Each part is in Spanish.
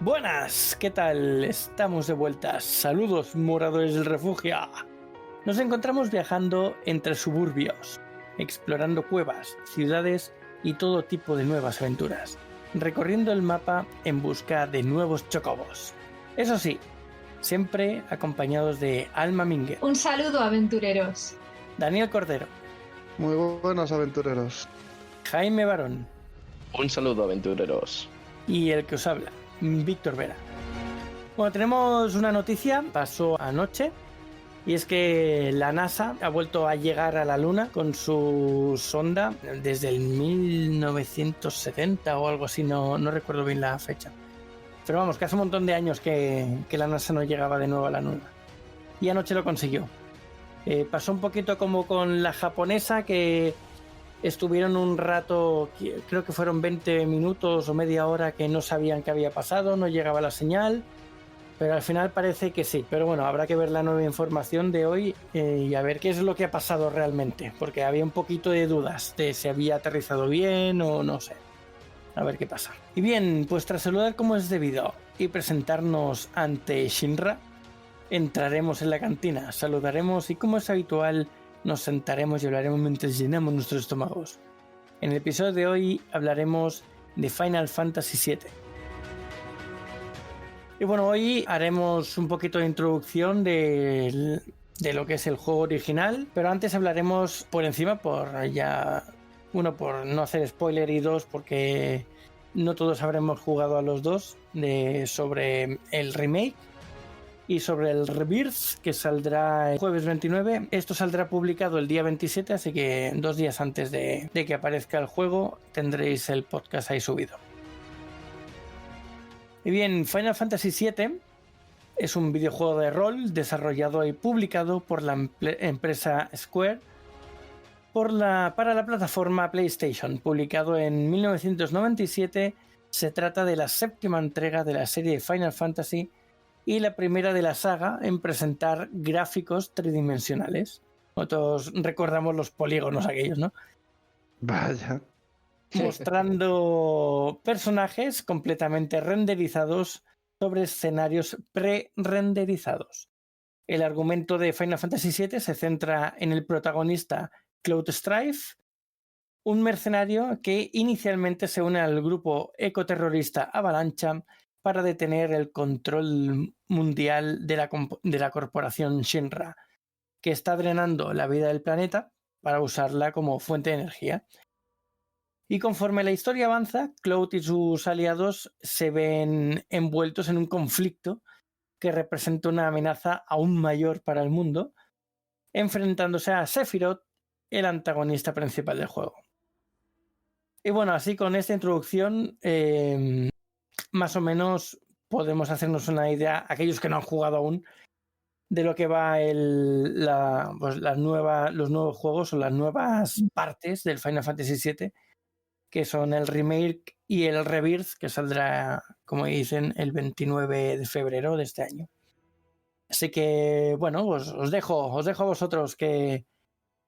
Buenas, ¿qué tal? Estamos de vuelta. Saludos, moradores del refugio. Nos encontramos viajando entre suburbios, explorando cuevas, ciudades y todo tipo de nuevas aventuras, recorriendo el mapa en busca de nuevos chocobos. Eso sí, siempre acompañados de Alma Mingue. Un saludo, aventureros. Daniel Cordero. Muy buenos aventureros. Jaime Barón. Un saludo, aventureros. Y el que os habla, Víctor Vera. Bueno, tenemos una noticia, pasó anoche, y es que la NASA ha vuelto a llegar a la Luna con su sonda desde el 1970 o algo así, no recuerdo bien la fecha. Pero vamos, que hace un montón de años que la NASA no llegaba de nuevo a la Luna. Y anoche lo consiguió. Pasó un poquito como con la japonesa, que estuvieron un rato, creo que fueron 20 minutos o media hora que no sabían qué había pasado, no llegaba la señal, pero al final parece que sí. Pero bueno, habrá que ver la nueva información de hoy y a ver qué es lo que ha pasado realmente, porque había un poquito de dudas de si había aterrizado bien o no sé. A ver qué pasa. Y bien, pues tras saludar como es debido y presentarnos ante Shinra, entraremos en la cantina, saludaremos y, como es habitual, nos sentaremos y hablaremos mientras llenamos nuestros estómagos. En el episodio de hoy hablaremos de Final Fantasy VII. Y bueno, hoy haremos un poquito de introducción de lo que es el juego original, pero antes hablaremos por encima, por no hacer spoiler, y dos, porque no todos habremos jugado a los dos, sobre el remake y sobre el Rebirth, que saldrá el jueves 29. Esto saldrá publicado el día 27, así que 2 días antes de que aparezca el juego tendréis el podcast ahí subido. Y bien, Final Fantasy VII es un videojuego de rol desarrollado y publicado por la empresa Square para la plataforma PlayStation, publicado en 1997. Se trata de la 7ª entrega de la serie Final Fantasy y la primera de la saga en presentar gráficos tridimensionales. Nosotros recordamos los polígonos aquellos, ¿no? Vaya. Mostrando personajes completamente renderizados sobre escenarios pre-renderizados. El argumento de Final Fantasy VII se centra en el protagonista Cloud Strife, un mercenario que inicialmente se une al grupo ecoterrorista Avalancha para detener el control mundial de la corporación Shinra, que está drenando la vida del planeta para usarla como fuente de energía. Y conforme la historia avanza, Cloud y sus aliados se ven envueltos en un conflicto que representa una amenaza aún mayor para el mundo, enfrentándose a Sephiroth, el antagonista principal del juego. Y bueno, así con esta introducción, más o menos podemos hacernos una idea, aquellos que no han jugado aún, de lo que va los nuevos juegos o las nuevas partes del Final Fantasy VII, que son el remake y el Rebirth, que saldrá, como dicen, el 29 de febrero de este año. Así que, bueno, pues os dejo a vosotros que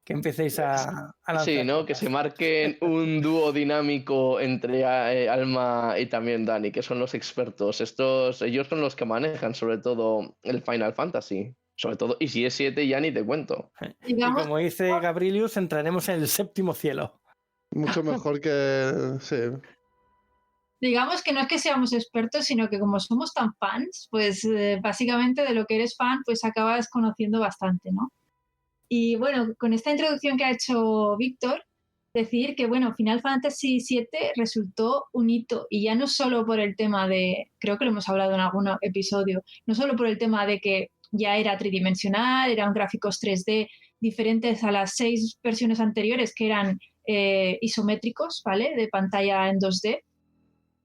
empecéis a lanzar. Sí, ¿no? Que se marquen un dúo dinámico entre Alma y también Dani, que son los expertos. Ellos son los que manejan sobre todo el Final Fantasy. Sobre todo, y si es 7 ya ni te cuento. Y como dice Gabrielius, entraremos en el 7º cielo. Mucho mejor que... sí. Digamos que no es que seamos expertos, sino que como somos tan fans, pues básicamente de lo que eres fan, pues acabas conociendo bastante, ¿no? Y bueno, con esta introducción que ha hecho Víctor, decir que, bueno, Final Fantasy VII resultó un hito, y ya no solo por el tema de, creo que lo hemos hablado en algún episodio, no solo por el tema de que ya era tridimensional, eran gráficos 3D diferentes a las 6 versiones anteriores que eran isométricos, ¿vale? De pantalla en 2D.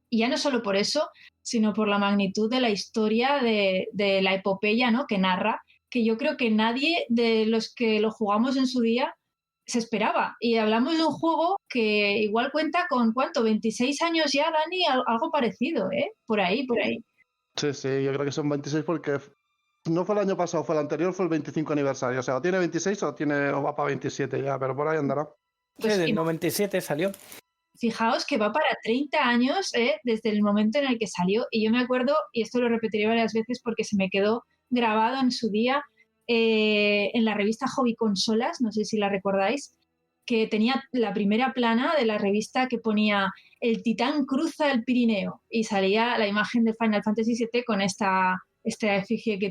Y ya no solo por eso, sino por la magnitud de la historia de la epopeya, ¿no?, que narra, que yo creo que nadie de los que lo jugamos en su día se esperaba. Y hablamos de un juego que igual cuenta con, ¿cuánto? 26 años ya, Dani, algo parecido, ¿eh? Por ahí. Sí, yo creo que son 26 porque no fue el año pasado, fue el anterior, fue el 25 aniversario. O sea, o tiene 26 o va para 27 ya, pero por ahí andará. Pues sí, del 97 salió. fijaos que va para 30 años desde el momento en el que salió. Y yo me acuerdo, y esto lo repetiré varias veces porque se me quedó grabado en su día, en la revista Hobby Consolas, no sé si la recordáis, que tenía la primera plana de la revista que ponía el titán cruza el Pirineo y salía la imagen de Final Fantasy VII con esta efigie que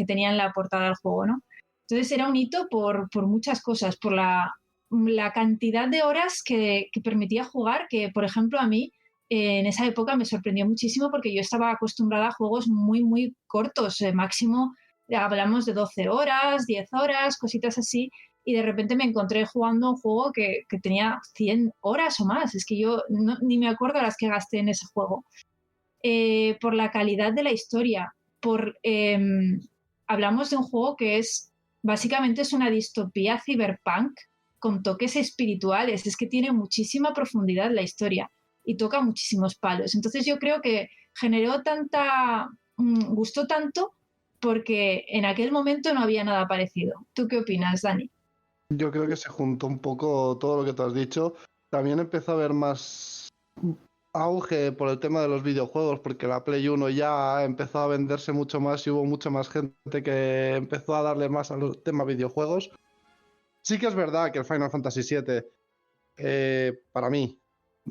tenía en la portada del juego, ¿no? Entonces era un hito por muchas cosas, por la cantidad de horas que permitía jugar, que por ejemplo a mí en esa época me sorprendió muchísimo porque yo estaba acostumbrada a juegos muy, muy cortos, máximo hablamos de 12 horas, 10 horas, cositas así, y de repente me encontré jugando un juego que tenía 100 horas o más. Es que yo ni me acuerdo las que gasté en ese juego. Por la calidad de la historia, hablamos de un juego que básicamente es una distopía cyberpunk con toques espirituales. Es que tiene muchísima profundidad la historia y toca muchísimos palos. Entonces yo creo que gustó tanto porque en aquel momento no había nada parecido. ¿Tú qué opinas, Dani? Yo creo que se juntó un poco todo lo que te has dicho. También empezó a haber más auge por el tema de los videojuegos, porque la Play 1 ya empezó a venderse mucho más y hubo mucha más gente que empezó a darle más al tema videojuegos. Sí que es verdad que el Final Fantasy VII, para mí,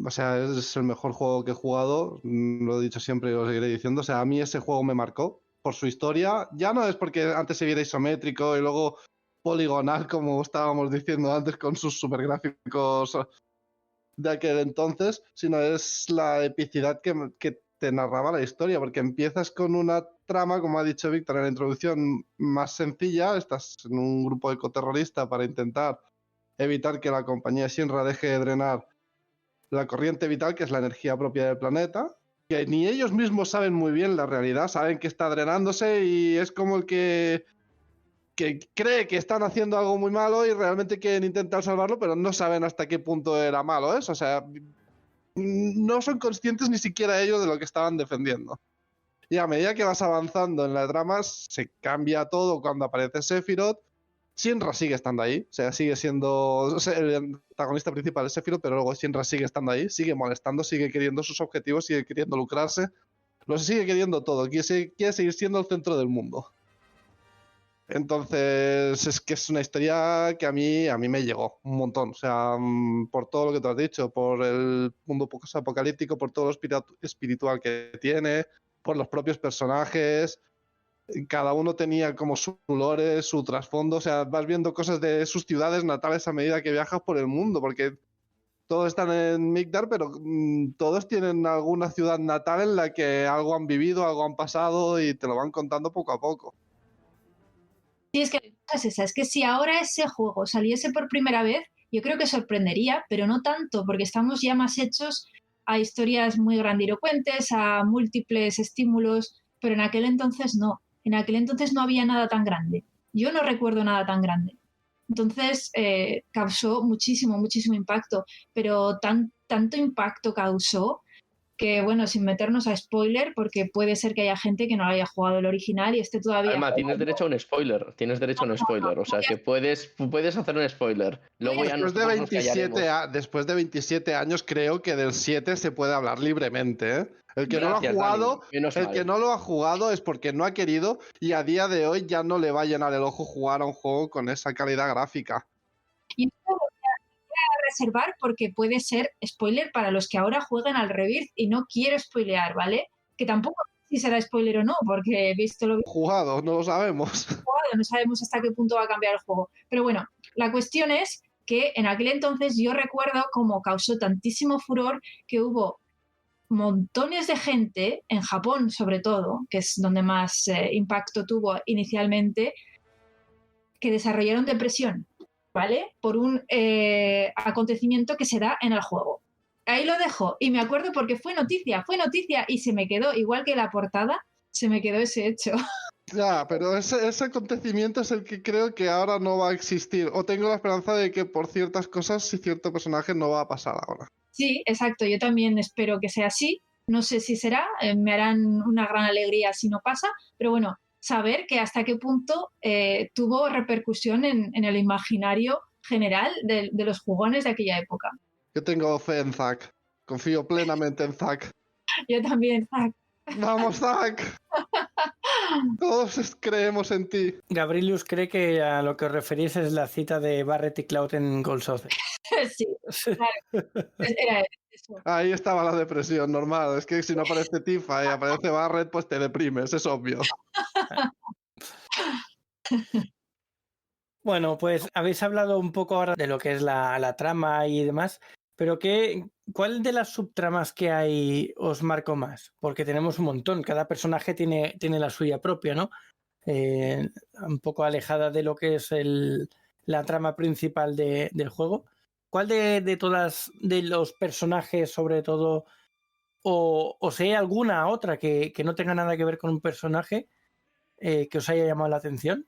o sea, es el mejor juego que he jugado, lo he dicho siempre y lo seguiré diciendo. O sea, a mí ese juego me marcó por su historia. Ya no es porque antes se viera isométrico y luego poligonal, como estábamos diciendo antes, con sus supergráficos de aquel entonces, sino es la epicidad que te narraba la historia, porque empiezas con una trama, como ha dicho Víctor en la introducción, más sencilla. Estás en un grupo ecoterrorista para intentar evitar que la compañía Shinra deje de drenar la corriente vital, que es la energía propia del planeta, que ni ellos mismos saben muy bien la realidad, saben que está drenándose y es como el que cree que están haciendo algo muy malo y realmente quieren intentar salvarlo, pero no saben hasta qué punto era malo eso. O sea, no son conscientes ni siquiera ellos de lo que estaban defendiendo. Y a medida que vas avanzando en las dramas, se cambia todo cuando aparece Sephiroth. Shinra sigue estando ahí, o sea, sigue siendo, o sea, el antagonista principal es Sephiroth, pero luego Shinra sigue estando ahí, sigue molestando, sigue queriendo sus objetivos, sigue queriendo lucrarse, lo sigue queriendo todo, quiere seguir siendo el centro del mundo. Entonces es que es una historia que a mí me llegó un montón, o sea, por todo lo que tú has dicho, por el mundo apocalíptico, por todo lo espiritual que tiene, por los propios personajes. Cada uno tenía como su lore, su trasfondo, o sea, vas viendo cosas de sus ciudades natales a medida que viajas por el mundo, porque todos están en Migdar, pero todos tienen alguna ciudad natal en la que algo han vivido, algo han pasado y te lo van contando poco a poco. Sí, es que la cosa es esa, es que si ahora ese juego saliese por primera vez, yo creo que sorprendería, pero no tanto, porque estamos ya más hechos a historias muy grandilocuentes, a múltiples estímulos, pero en aquel entonces no. En aquel entonces no había nada tan grande. Yo no recuerdo nada tan grande. Entonces causó muchísimo, muchísimo impacto, pero tanto impacto causó que, bueno, sin meternos a spoiler, porque puede ser que haya gente que no haya jugado el original y esté todavía... Alma, tienes derecho a un spoiler, o sea que puedes hacer un spoiler. Luego ya después de 27 años creo que del 7 se puede hablar libremente, ¿eh? El que no lo ha jugado es porque no ha querido y a día de hoy ya no le va a llenar el ojo jugar a un juego con esa calidad gráfica. Y esto lo voy a reservar porque puede ser spoiler para los que ahora juegan al Rebirth y no quiero spoilear, ¿vale? Que tampoco sé si será spoiler o no, porque he visto lo jugado, no lo sabemos. No sabemos hasta qué punto va a cambiar el juego. Pero bueno, la cuestión es que en aquel entonces yo recuerdo cómo causó tantísimo furor que hubo montones de gente, en Japón sobre todo, que es donde más impacto tuvo inicialmente, que desarrollaron depresión, ¿vale? Por un acontecimiento que se da en el juego. Ahí lo dejo y me acuerdo porque fue noticia y se me quedó, igual que la portada, se me quedó ese hecho. Ya, pero ese acontecimiento es el que creo que ahora no va a existir. O tengo la esperanza de que por ciertas cosas y cierto personaje no va a pasar ahora. Sí, exacto. Yo también espero que sea así. No sé si será. Me harán una gran alegría si no pasa. Pero bueno, saber que hasta qué punto tuvo repercusión en el imaginario general de los jugones de aquella época. Yo tengo fe en Zack. Confío plenamente en Zack. Yo también, Zack. ¡Vamos, Zack! Todos creemos en ti. Gabrielius cree que a lo que os referís es la cita de Barret y Cloud en Gold Saucer. Sí, claro. Era eso. Ahí estaba la depresión, normal. Es que si no aparece Tifa y aparece Barret, pues te deprimes, es obvio. Bueno, pues habéis hablado un poco ahora de lo que es la trama y demás, pero ¿cuál de las subtramas que hay os marcó más? Porque tenemos un montón, cada personaje tiene la suya propia, ¿no? Un poco alejada de lo que es la trama principal del juego. ¿Cuál de todas, de los personajes, sobre todo, o sea alguna otra que no tenga nada que ver con un personaje que os haya llamado la atención?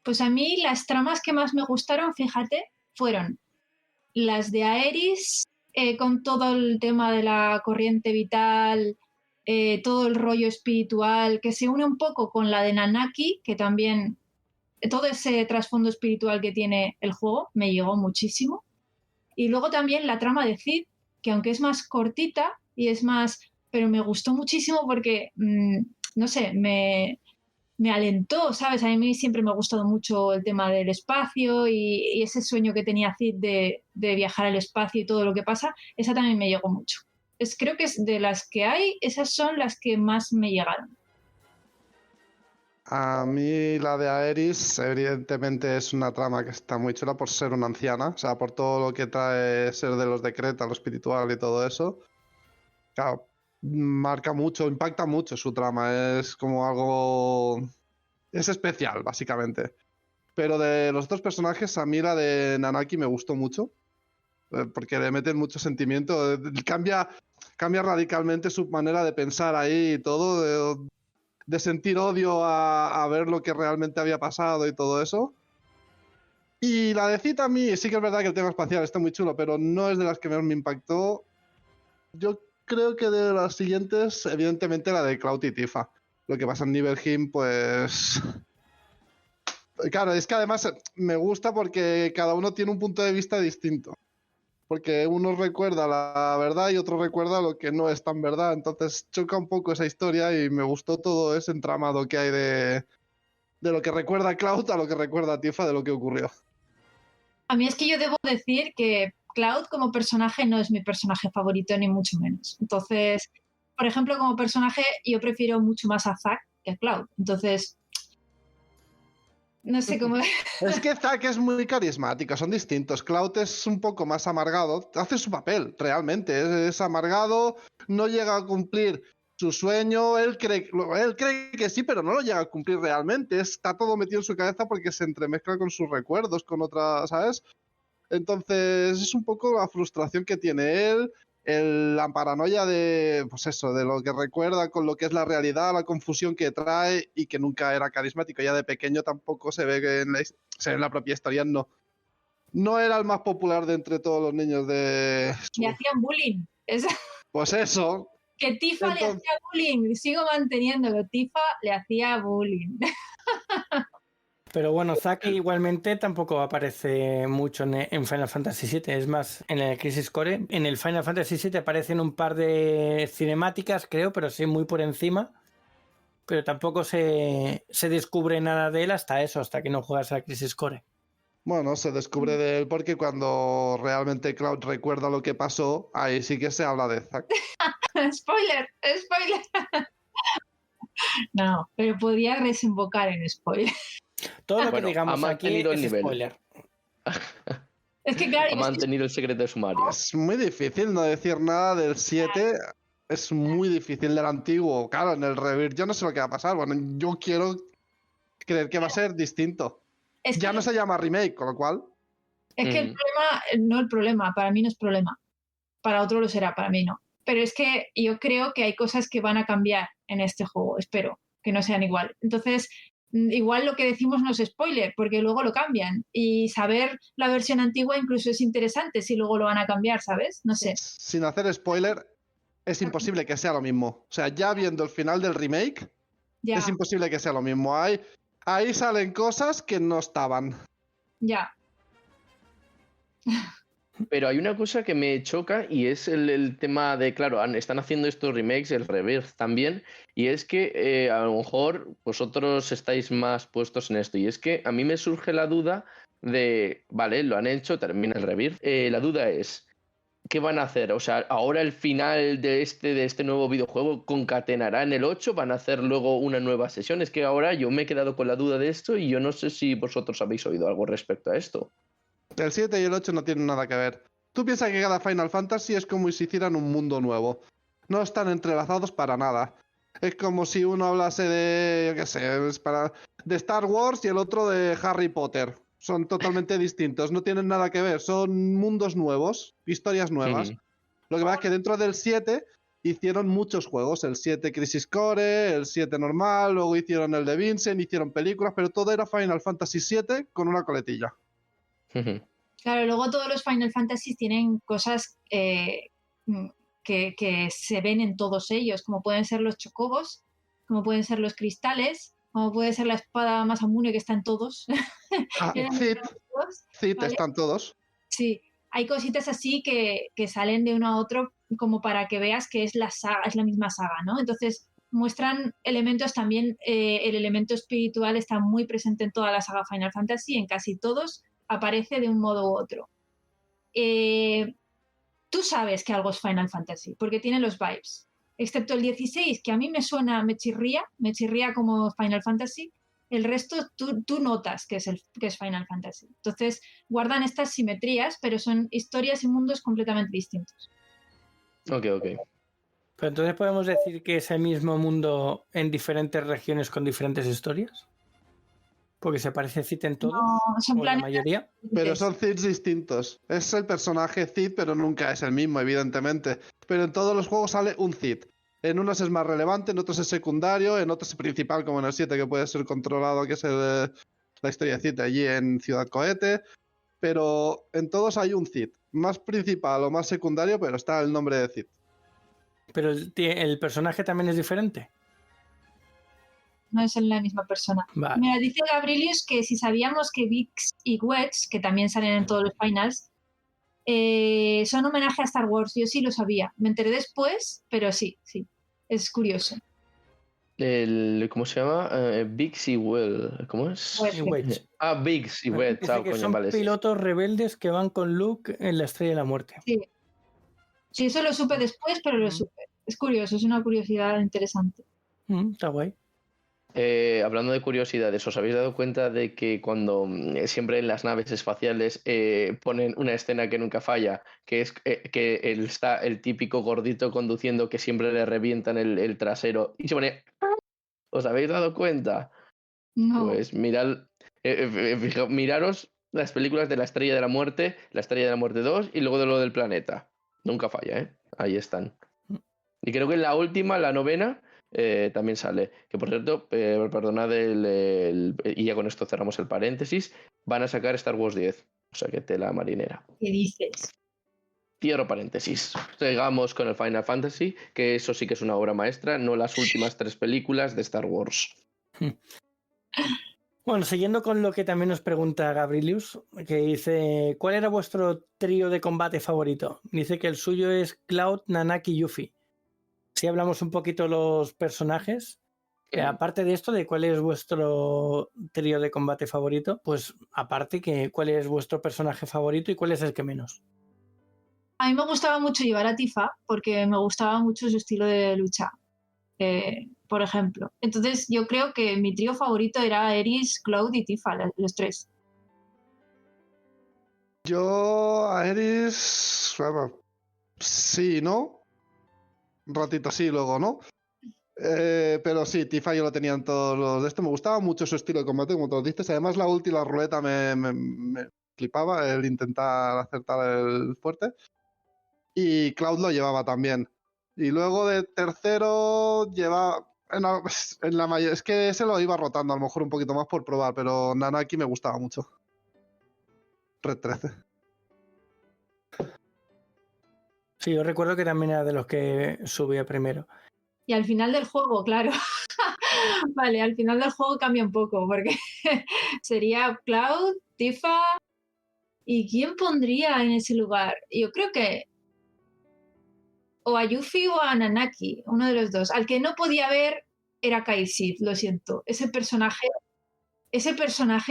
Pues a mí las tramas que más me gustaron, fíjate, fueron las de Aerys, con todo el tema de la corriente vital, todo el rollo espiritual, que se une un poco con la de Nanaki, que también todo ese trasfondo espiritual que tiene el juego me llegó muchísimo. Y luego también la trama de Cid, que aunque es más cortita y es más, pero me gustó muchísimo porque, no sé, me alentó, ¿sabes? A mí siempre me ha gustado mucho el tema del espacio y ese sueño que tenía Cid de viajar al espacio y todo lo que pasa, esa también me llegó mucho. Creo que es de las que hay, esas son las que más me llegaron. A mí la de Aerys, evidentemente, es una trama que está muy chula por ser una anciana, o sea, por todo lo que trae ser de los de Creta, lo espiritual y todo eso. Claro, marca mucho, impacta mucho su trama, es como algo... es especial, básicamente. Pero de los otros personajes, a mí la de Nanaki me gustó mucho, porque le meten mucho sentimiento, cambia radicalmente su manera de pensar ahí y todo, de sentir odio a ver lo que realmente había pasado y todo eso. Y la de Cid a mí, sí que es verdad que el tema espacial está muy chulo, pero no es de las que más me impactó. Yo creo que de las siguientes, evidentemente la de Cloud y Tifa. Lo que pasa en Nibelheim, pues... Claro, es que además me gusta porque cada uno tiene un punto de vista distinto. Porque uno recuerda la verdad y otro recuerda lo que no es tan verdad. Entonces choca un poco esa historia y me gustó todo ese entramado que hay de lo que recuerda Cloud a lo que recuerda Tifa de lo que ocurrió. A mí es que yo debo decir que Cloud como personaje no es mi personaje favorito, ni mucho menos. Entonces, por ejemplo, como personaje yo prefiero mucho más a Zack que a Cloud. Entonces, no sé cómo... Es que Zack es muy carismático, son distintos. Cloud es un poco más amargado, hace su papel, realmente. Es amargado, no llega a cumplir su sueño, él cree que sí, pero no lo llega a cumplir realmente. Está todo metido en su cabeza porque se entremezcla con sus recuerdos, con otras, ¿sabes? Entonces es un poco la frustración que tiene él, la paranoia de, pues eso, de lo que recuerda con lo que es la realidad, la confusión que trae y que nunca era carismático. Ya de pequeño tampoco se ve que en la propia historia no era el más popular de entre todos los niños de... Le hacían bullying. Pues eso. Que Tifa le hacía bullying. Sigo manteniendo que Tifa le hacía bullying. Pero bueno, Zack igualmente tampoco aparece mucho en Final Fantasy VII. Es más, en el Crisis Core. En el Final Fantasy VII aparecen un par de cinemáticas, creo, pero sí muy por encima. Pero tampoco se descubre nada de él hasta que no juegas a Crisis Core. Bueno, se descubre de él porque cuando realmente Cloud recuerda lo que pasó, ahí sí que se habla de Zack. ¡Spoiler! No, pero podía desembocar en spoiler. Todo lo que digamos aquí es spoiler. Es que claro, ha mantenido el secreto de sumario. Es muy difícil no decir nada del 7. Es muy difícil del antiguo. Claro, en el Rebirth yo no sé lo que va a pasar. Bueno, yo quiero creer que va a ser distinto. Es ya no se llama remake, con lo cual... Es que el problema, para mí no es problema. Para otro lo será, para mí no. Pero es que yo creo que hay cosas que van a cambiar en este juego. Espero que no sean igual. Entonces, igual lo que decimos no es spoiler, porque luego lo cambian. Y saber la versión antigua incluso es interesante si luego lo van a cambiar, ¿sabes? No sé. Sin hacer spoiler, es imposible que sea lo mismo. O sea, ya viendo el final del remake, es imposible que sea lo mismo. Ahí salen cosas que no estaban. Ya. Pero hay una cosa que me choca y es el tema de, claro, están haciendo estos remakes, el Rebirth también, y es que a lo mejor vosotros estáis más puestos en esto, y es que a mí me surge la duda de, vale, lo han hecho, termina el Rebirth, la duda es, ¿qué van a hacer? O sea, ahora el final de este nuevo videojuego concatenará en el 8, van a hacer luego una nueva sesión. Es que ahora yo me he quedado con la duda de esto y yo no sé si vosotros habéis oído algo respecto a esto. El 7 y el 8 no tienen nada que ver. Tú piensas que cada Final Fantasy es como si hicieran un mundo nuevo. No están entrelazados para nada. Es como si uno hablase de, yo qué sé, de Star Wars y el otro de Harry Potter. Son totalmente distintos, no tienen nada que ver. Son mundos nuevos, historias nuevas. Lo que pasa es que dentro del 7 hicieron muchos juegos. El 7 Crisis Core, el 7 normal, luego hicieron el de Vincent, hicieron películas, pero todo era Final Fantasy 7 con una coletilla. Claro, luego todos los Final Fantasy tienen cosas que se ven en todos ellos, como pueden ser los chocobos, como pueden ser los cristales, como puede ser la espada Masamune que está en todos. Cid ¿vale? están todos. Sí, hay cositas así que salen de uno a otro como para que veas que es la saga, es la misma saga, ¿no? Entonces muestran elementos también, el elemento espiritual está muy presente en toda la saga Final Fantasy, en casi todos aparece de un modo u otro. Tú sabes que algo es Final Fantasy, porque tiene los vibes. Excepto el 16, que a mí me suena, me chirría como Final Fantasy. El resto tú notas que es Final Fantasy. Entonces guardan estas simetrías, pero son historias y mundos completamente distintos. Ok. Pero entonces podemos decir que es el mismo mundo en diferentes regiones con diferentes historias. Porque se parece Cid en todos, No, son o la mayoría. Pero son Cids distintos. Es el personaje Cid, pero nunca es el mismo, evidentemente. Pero en todos los juegos sale un Cid. En unos es más relevante, en otros es secundario, en otros es principal, como en el 7, que puede ser controlado, que es la historia de Cid allí en Ciudad Cohete. Pero en todos hay un Cid. Más principal o más secundario, pero está el nombre de Cid. Pero el personaje también es diferente. No es la misma persona. Vale. Mira, dice Gabrielius que si sabíamos que Vix y Wedge, que también salen en todos los finals, son homenaje a Star Wars. Yo sí lo sabía. Me enteré después, pero sí. Es curioso. ¿Cómo se llama? Biggs y Well. ¿Cómo es? Wedge. Biggs y Wedge. Dice que son pilotos rebeldes que van con Luke en la Estrella de la Muerte. Sí, eso lo supe después, pero lo supe. Es curioso, es una curiosidad interesante. Está guay. Hablando de curiosidades, ¿os habéis dado cuenta de que cuando siempre en las naves espaciales ponen una escena que nunca falla, que es que está el típico gordito conduciendo que siempre le revientan el trasero y se pone... ¿Os habéis dado cuenta? No. Pues miraros las películas de La Estrella de la Muerte, La Estrella de la Muerte 2 y luego de lo del planeta. Nunca falla, ¿eh? Ahí están. Y creo que en la última, la 9ª, también sale. Que por cierto, perdonad y ya con esto cerramos el paréntesis, van a sacar Star Wars 10. O sea que tela marinera. ¿Qué dices? Cierro paréntesis. Sigamos con el Final Fantasy, que eso sí que es una obra maestra, no las últimas 3 películas de Star Wars. Bueno, siguiendo con lo que también nos pregunta Gabrielius, que dice, ¿cuál era vuestro trío de combate favorito? Dice que el suyo es Cloud, Nanaki y Yuffie. Si hablamos un poquito los personajes, aparte de esto, de cuál es vuestro trío de combate favorito, pues aparte que cuál es vuestro personaje favorito y cuál es el que menos. A mí me gustaba mucho llevar a Tifa porque me gustaba mucho su estilo de lucha, por ejemplo. Entonces yo creo que mi trío favorito era Aeris, Cloud y Tifa, los 3. Yo a Aeris... Sí, ¿no? Un ratito sí, luego no. Pero sí, Tifa yo lo tenía en todos los de esto. Me gustaba mucho su estilo de combate, como todos dices. Además, la ulti y la ruleta me flipaba el intentar acertar el fuerte. Y Cloud lo llevaba también. Y luego de tercero llevaba... En la mayoría, es que ese lo iba rotando a lo mejor un poquito más por probar, pero Nanaki me gustaba mucho. Red 13. Sí, yo recuerdo que también era de los que subía primero. Y al final del juego, claro. Vale, al final del juego cambia un poco, porque sería Cloud, Tifa, ¿Y quién pondría en ese lugar? Yo creo que o a Yuffie o a Nanaki, uno de los dos. Al que no podía ver era Kai Sid, lo siento. Ese personaje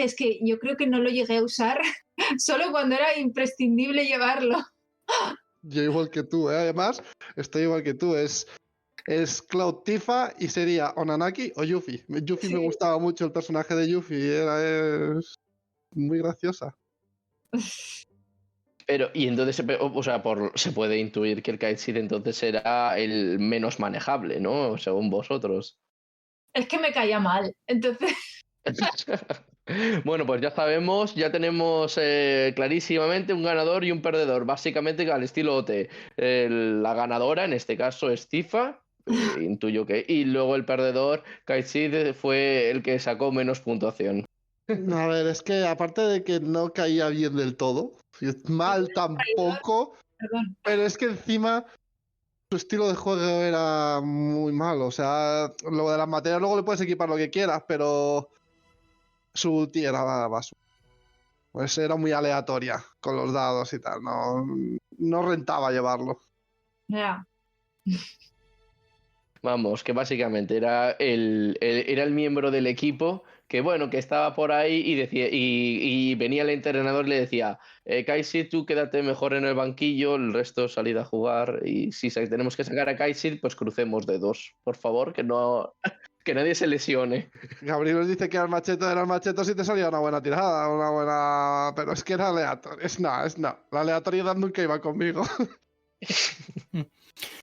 es que yo creo que no lo llegué a usar solo cuando era imprescindible llevarlo. Yo igual que tú, ¿eh? Además, estoy igual que tú. Es Cloud Tifa y sería o Nanaki o Yuffie. Yuffie Sí. me gustaba mucho el personaje de Yuffie. Es muy graciosa. Pero, y entonces, o sea, se puede intuir que el Kite Seed entonces será el menos manejable, ¿no? Según vosotros. Es que me caía mal. Entonces, Bueno, pues ya sabemos, ya tenemos clarísimamente un ganador y un perdedor, básicamente al estilo OT. La ganadora, en este caso, es Tifa, intuyo que, y luego el perdedor, Kite Seed, fue el que sacó menos puntuación. A ver, es que aparte de que no caía bien del todo, mal tampoco, perdón. pero es que encima su estilo de juego era muy malo. O sea, lo de las materias luego le puedes equipar lo que quieras, pero su ulti era basura. Pues era muy aleatoria con los dados y tal. No rentaba llevarlo. Ya. Vamos, que básicamente era era el miembro del equipo que, bueno, que estaba por ahí y decía, y venía el entrenador y le decía, Kaiser, tú quédate mejor en el banquillo, el resto salid a jugar, y si tenemos que sacar a Kaiser, pues crucemos dedos, por favor, que no, que nadie se lesione. Gabriel nos dice que era el macheto si te salía una buena tirada, una buena... Pero es que era aleatorio. No. La aleatoriedad nunca iba conmigo.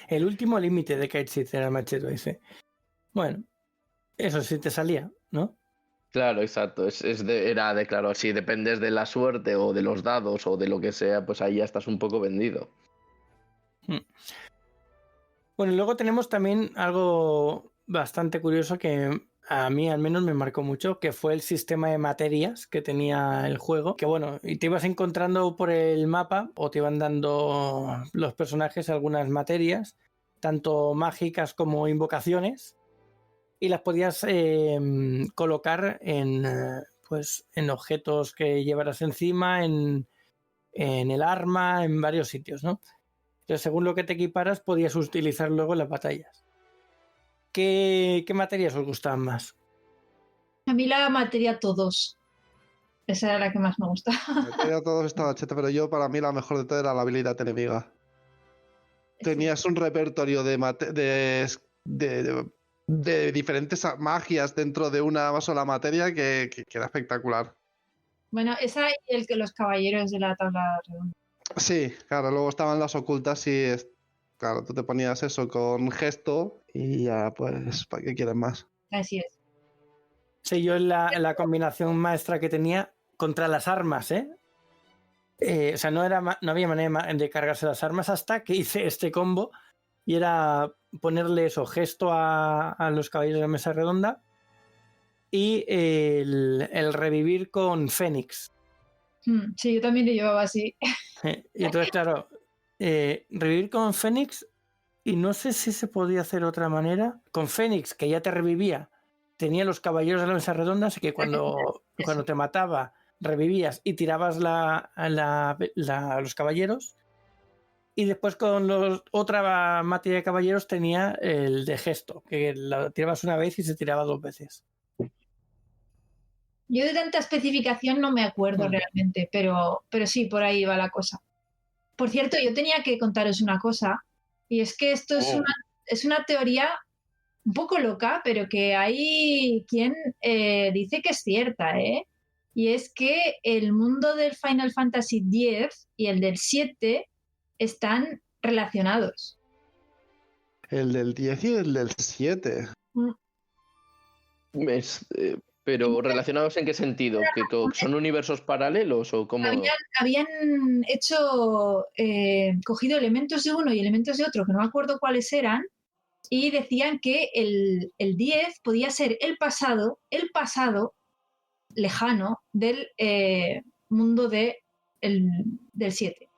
El último límite de Kite Seed era el machete ese. Bueno, eso sí te salía, ¿no? Claro, exacto. Era de, claro, si dependes de la suerte o de los dados o de lo que sea, pues ahí ya estás un poco vendido. Bueno, y luego tenemos también algo bastante curioso que a mí al menos me marcó mucho, que fue el sistema de materias que tenía el juego. Que bueno, y te ibas encontrando por el mapa o te iban dando los personajes algunas materias, tanto mágicas como invocaciones, y las podías colocar pues, en objetos que llevaras encima, en el arma, en varios sitios, ¿no? Entonces, según lo que te equiparas, podías utilizar luego en las batallas. ¿Qué materias os gustaban más? A mí la materia todos. Esa era la que más me gustaba. Ya todos estaba cheta, pero para mí la mejor de todo era la habilidad enemiga. Tenías un repertorio de diferentes magias dentro de una sola materia que era espectacular. Bueno, esa y el que los caballeros de la tabla redonda. Sí, claro, luego estaban las ocultas y claro, tú te ponías eso con gesto y ya pues, ¿para qué quieres más? Así es. Sí, yo la combinación maestra que tenía contra las armas, ¿eh? O sea, no había manera de cargarse las armas hasta que hice este combo y era ponerle eso, gesto a los caballeros de la mesa redonda y el revivir con Fénix. Sí, yo también lo llevaba así. Y entonces, claro, revivir con Fénix, y no sé si se podía hacer de otra manera. Con Fénix, que ya te revivía, tenía los caballeros de la mesa redonda, así que cuando te mataba, revivías y tirabas los caballeros. Y después con otra materia de caballeros tenía el de gesto, que lo tirabas una vez y se tiraba 2 veces. Yo de tanta especificación no me acuerdo realmente, pero sí, por ahí va la cosa. Por cierto, yo tenía que contaros una cosa, y es que esto es una teoría un poco loca, pero que hay quien dice que es cierta, ¿eh? Y es que el mundo del Final Fantasy X y el del 7 están relacionados. El del 10 y el del 7. Pero relacionados en qué sentido, que son universos paralelos o cómo. Habían hecho cogido elementos de uno y elementos de otro, que no me acuerdo cuáles eran, y decían que el 10 podía ser el pasado lejano del mundo del 7.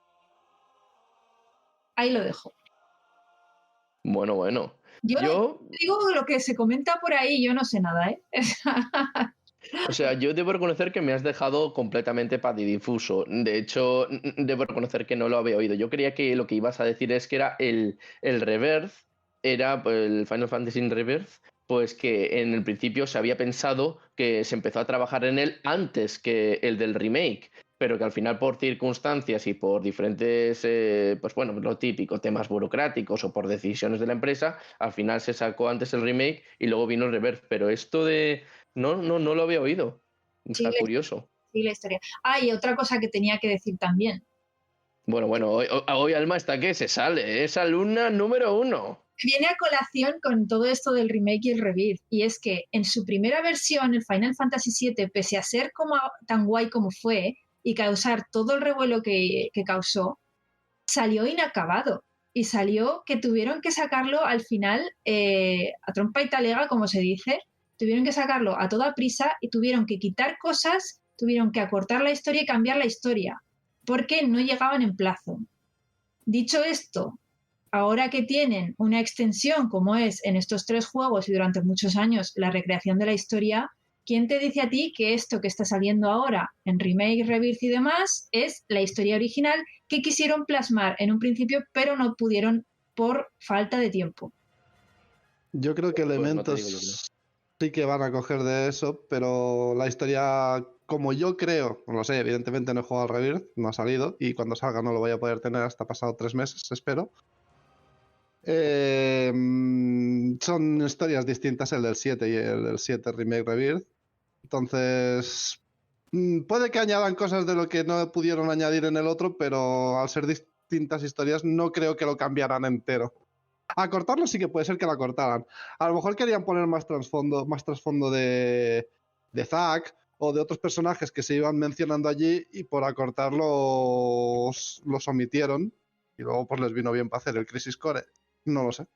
Ahí lo dejo. Bueno. Yo digo lo que se comenta por ahí, yo no sé nada, ¿eh? O sea, yo debo reconocer que me has dejado completamente patidifuso. De hecho, debo reconocer que no lo había oído. Yo creía que lo que ibas a decir es que era el Rebirth, era pues, el Final Fantasy Rebirth, pues que en el principio se había pensado que se empezó a trabajar en él antes que el del remake, pero que al final por circunstancias y por diferentes, pues bueno, lo típico, temas burocráticos o por decisiones de la empresa, al final se sacó antes el remake y luego vino el Rebirth. Pero esto de... No lo había oído. Sí, Está curioso. sí, la historia. Ah, y otra cosa que tenía que decir también. Bueno, hoy Alma está que se sale, es alumna número 1. Viene a colación con todo esto del remake y el rebirth, y es que en su primera versión, el Final Fantasy VII, pese a ser como tan guay como fue y causar todo el revuelo que causó, salió inacabado y salió que tuvieron que sacarlo al final a trompa y talega, como se dice, tuvieron que sacarlo a toda prisa y tuvieron que quitar cosas, tuvieron que acortar la historia y cambiar la historia, porque no llegaban en plazo. Dicho esto, ahora que tienen una extensión como es en estos 3 juegos y durante muchos años la recreación de la historia, ¿quién te dice a ti que esto que está saliendo ahora en remake, rebirth y demás es la historia original que quisieron plasmar en un principio pero no pudieron por falta de tiempo? Yo creo que Pues no te elementos digo yo que no. sí que van a coger de eso, pero la historia, como yo creo, no lo sé, evidentemente no he jugado al Rebirth, no ha salido, y cuando salga no lo voy a poder tener hasta pasado 3 meses, espero. Son historias distintas el del 7 y el del 7 Remake Rebirth. Entonces, puede que añadan cosas de lo que no pudieron añadir en el otro, pero al ser distintas historias no creo que lo cambiaran entero. A cortarlo sí que puede ser que lo cortaran. A lo mejor querían poner más trasfondo de Zack o de otros personajes que se iban mencionando allí y por acortarlos los omitieron y luego pues les vino bien para hacer el Crisis Core. No lo sé.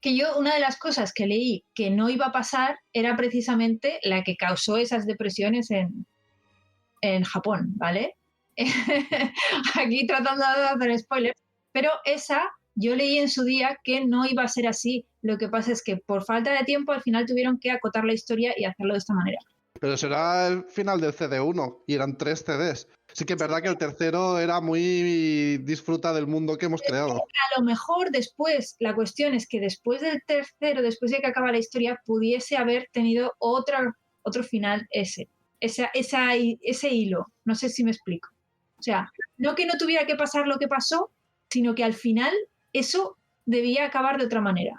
Que yo, una de las cosas que leí que no iba a pasar era precisamente la que causó esas depresiones en Japón, ¿vale? Aquí tratando de hacer spoilers, pero esa yo leí en su día que no iba a ser así. Lo que pasa es que por falta de tiempo al final tuvieron que acotar la historia y hacerlo de esta manera. Pero será el final del CD1 y eran 3 CDs. Sí que es verdad que el tercero era muy disfruta del mundo que hemos creado. A lo mejor después, la cuestión es que después del tercero, después de que acaba la historia, pudiese haber tenido otro final ese hilo. No sé si me explico. O sea, no que no tuviera que pasar lo que pasó, sino que al final eso debía acabar de otra manera.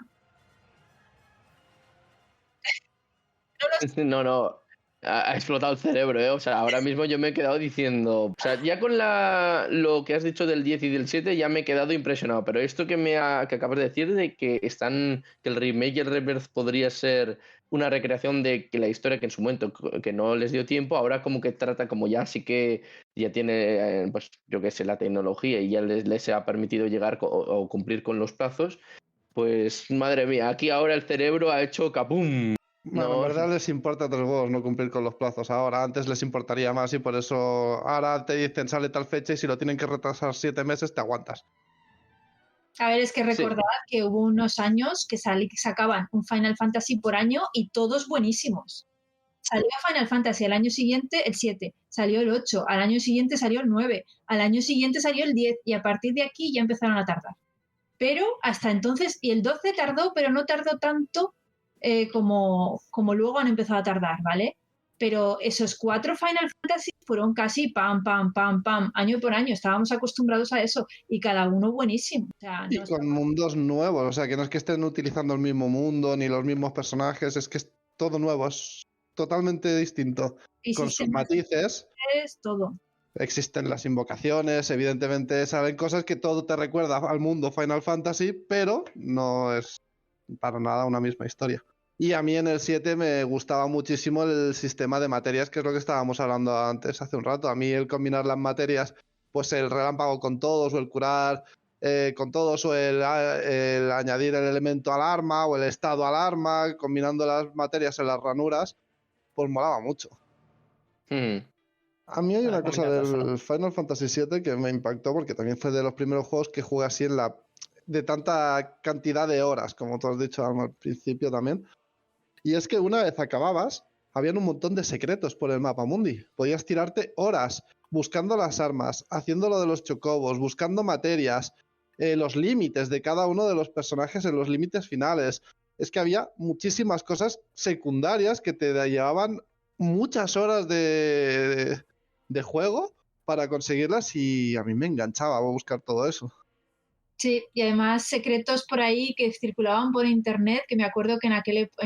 No. Ha explotado el cerebro, ¿eh? O sea, ahora mismo yo me he quedado diciendo... O sea, ya con lo que has dicho del 10 y del 7 ya me he quedado impresionado. Pero esto que acabas de decir de que el remake y el rebirth podría ser una recreación de que la historia que en su momento que no les dio tiempo, ahora como que trata como ya sí que ya tiene, pues yo qué sé, la tecnología y ya les ha permitido llegar o cumplir con los plazos. Pues madre mía, aquí ahora el cerebro ha hecho capum. Bueno, en verdad les importa 3 huevos no cumplir con los plazos ahora. Antes les importaría más y por eso ahora te dicen sale tal fecha y si lo tienen que retrasar 7 meses te aguantas. A ver, es que recordad que hubo unos años que sacaban un Final Fantasy por año y todos buenísimos. Salió Final Fantasy al año siguiente el 7, salió el 8, al año siguiente salió el 9, al año siguiente salió el 10 y a partir de aquí ya empezaron a tardar. Pero hasta entonces, y el 12 tardó, pero no tardó tanto como luego han empezado a tardar, ¿vale? Pero esos 4 Final Fantasy fueron casi pam, año por año. Estábamos acostumbrados a eso y cada uno buenísimo. O sea, y con mundos nuevos, o sea, que no es que estén utilizando el mismo mundo ni los mismos personajes, es que es todo nuevo, es totalmente distinto. Y con sus matices. Es todo. Existen las invocaciones, evidentemente saben cosas que todo te recuerda al mundo Final Fantasy, pero no es para nada una misma historia. Y a mí en el 7 me gustaba muchísimo el sistema de materias, que es lo que estábamos hablando antes, hace un rato. A mí el combinar las materias, pues el relámpago con todos, o el curar con todos, o el añadir el elemento al arma, o el estado al arma, combinando las materias en las ranuras, pues molaba mucho. A mí hay una cosa del Final Fantasy VII que me impactó, porque también fue de los primeros juegos que jugué así de tanta cantidad de horas, como tú has dicho al principio también. Y es que una vez acababas, habían un montón de secretos por el mapa mundi. Podías tirarte horas buscando las armas, haciendo lo de los chocobos, buscando materias, los límites de cada uno de los personajes en los límites finales. Es que había muchísimas cosas secundarias que te llevaban muchas horas de juego para conseguirlas y a mí me enganchaba a buscar todo eso. Sí, y además secretos por ahí que circulaban por internet, que me acuerdo que en